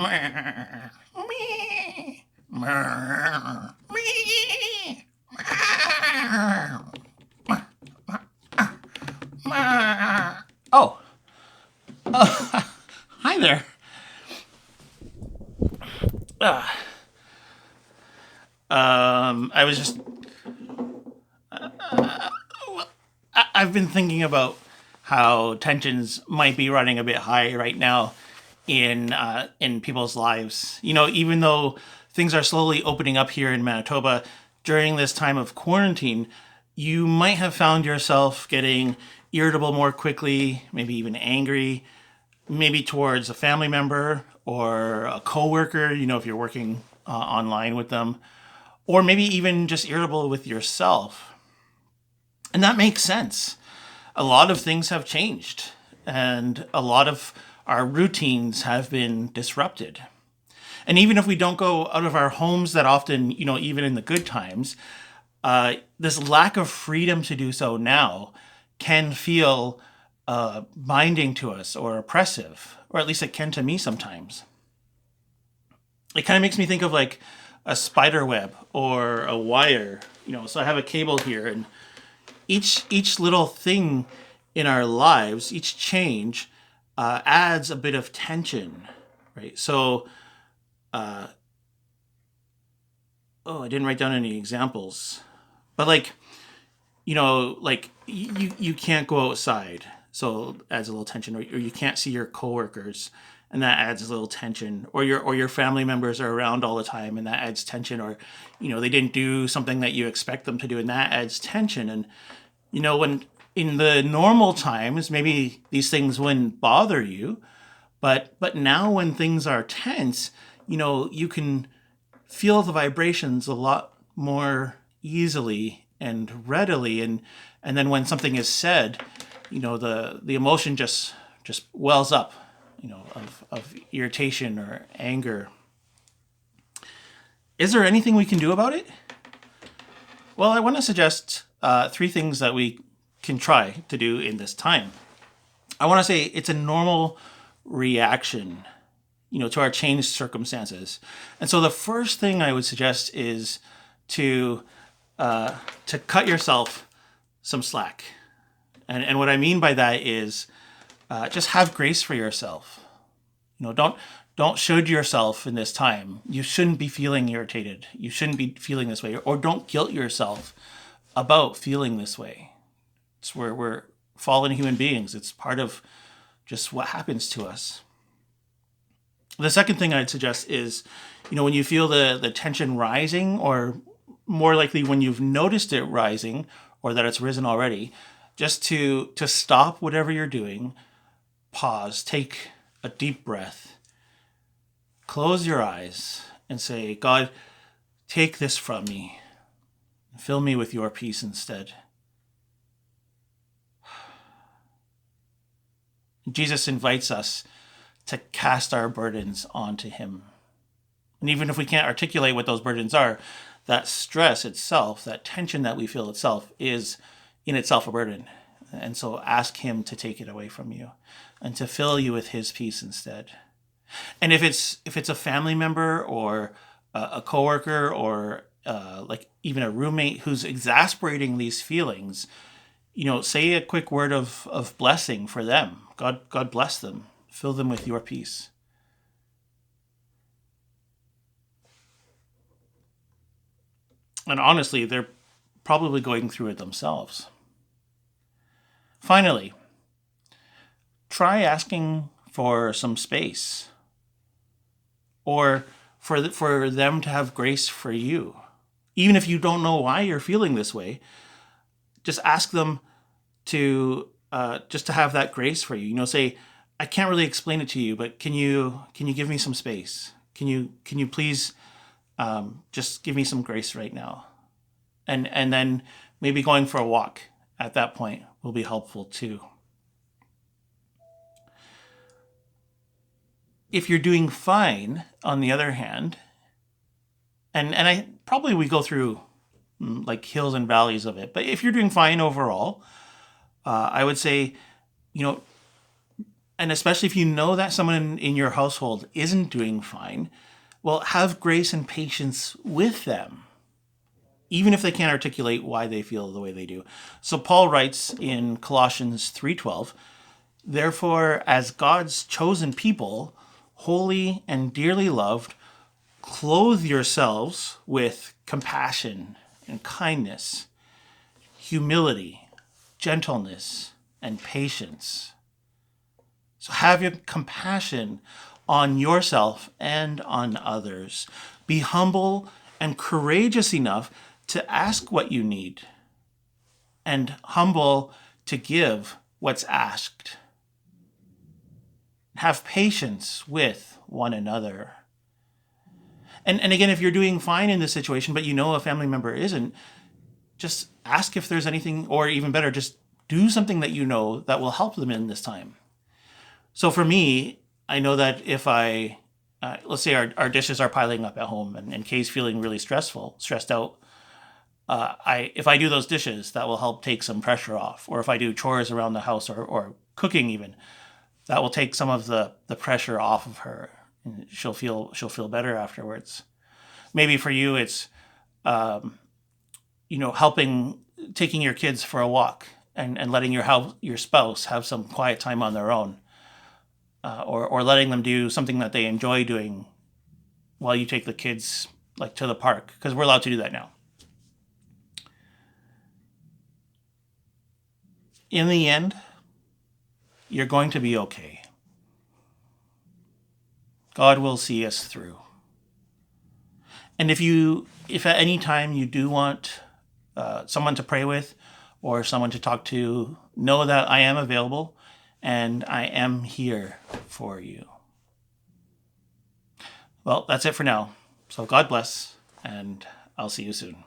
Oh, hi there. I was just. I've been thinking about how tensions might be running a bit high right now in people's lives. Even though things are slowly opening up here in Manitoba during this time of quarantine, you might have found yourself getting irritable more quickly, maybe even angry, maybe towards a family member or a coworker, if you're working online with them, or maybe even just irritable with yourself. And that makes sense. A lot of things have changed, and a lot of our routines have been disrupted. And even if we don't go out of our homes that often, even in the good times, this lack of freedom to do so now can feel binding to us or oppressive, or at least it can to me sometimes. It kind of makes me think of like a spider web or a wire. So I have a cable here, and each little thing in our lives, each change, adds a bit of tension, right? So, I didn't write down any examples, but like you can't go outside, so adds a little tension, or you can't see your coworkers, and that adds a little tension, or your family members are around all the time, and that adds tension, or they didn't do something that you expect them to do, and that adds tension. And when in the normal times, maybe these things wouldn't bother you, but now when things are tense, you can feel the vibrations a lot more easily and readily, and then when something is said, the emotion just wells up, of irritation or anger. Is there anything we can do about it? Well, I want to suggest three things that we can try to do in this time. I want to say it's a normal reaction, to our changed circumstances. And so the first thing I would suggest is to cut yourself some slack. And what I mean by that is just have grace for yourself. Don't should yourself in this time. You shouldn't be feeling irritated. You shouldn't be feeling this way, or don't guilt yourself about feeling this way. It's where we're fallen human beings. It's part of just what happens to us. The second thing I'd suggest is, when you feel the tension rising, or more likely when you've noticed it rising or that it's risen already, just to stop whatever you're doing, pause, take a deep breath, close your eyes, and say, God, take this from me. Fill me with your peace instead. Jesus invites us to cast our burdens onto him. And even if we can't articulate what those burdens are, that stress itself, that tension that we feel itself, is in itself a burden. And so ask him to take it away from you and to fill you with his peace instead. And if it's a family member or a coworker, or like even a roommate who's exasperating these feelings, say a quick word of blessing for them. God bless them. Fill them with your peace. And honestly, they're probably going through it themselves. Finally, try asking for some space, or for them to have grace for you. Even if you don't know why you're feeling this way, just ask them to just to have that grace for you. Say, I can't really explain it to you, but can you give me some space? Can you please just give me some grace right now? And then maybe going for a walk at that point will be helpful too. If you're doing fine, on the other hand, and I probably we go through like hills and valleys of it, but if you're doing fine overall, I would say, you know, And especially if you know that someone in your household isn't doing fine, well, have grace and patience with them, even if they can't articulate why they feel the way they do. So Paul writes in Colossians 3:12, therefore, as God's chosen people, holy and dearly loved, clothe yourselves with compassion and kindness, humility, gentleness, and patience. So have your compassion on yourself and on others. Be humble and courageous enough to ask what you need, and humble to give what's asked. Have patience with one another. And again, if you're doing fine in this situation, but you know a family member isn't, just ask if there's anything, or even better, just do something that you know that will help them in this time. So for me, I know that if let's say our dishes are piling up at home, and Kay's feeling really stressed out, if I do those dishes, that will help take some pressure off. Or if I do chores around the house, or cooking even, that will take some of the pressure off of her. And she'll feel better afterwards. Maybe for you, it's helping, taking your kids for a walk, and letting your spouse have some quiet time on their own, or letting them do something that they enjoy doing while you take the kids like to the park, because we're allowed to do that now. In the end, you're going to be okay. God will see us through. And if at any time you do want someone to pray with, or someone to talk to, know that I am available and I am here for you. Well, that's it for now. So God bless, and I'll see you soon.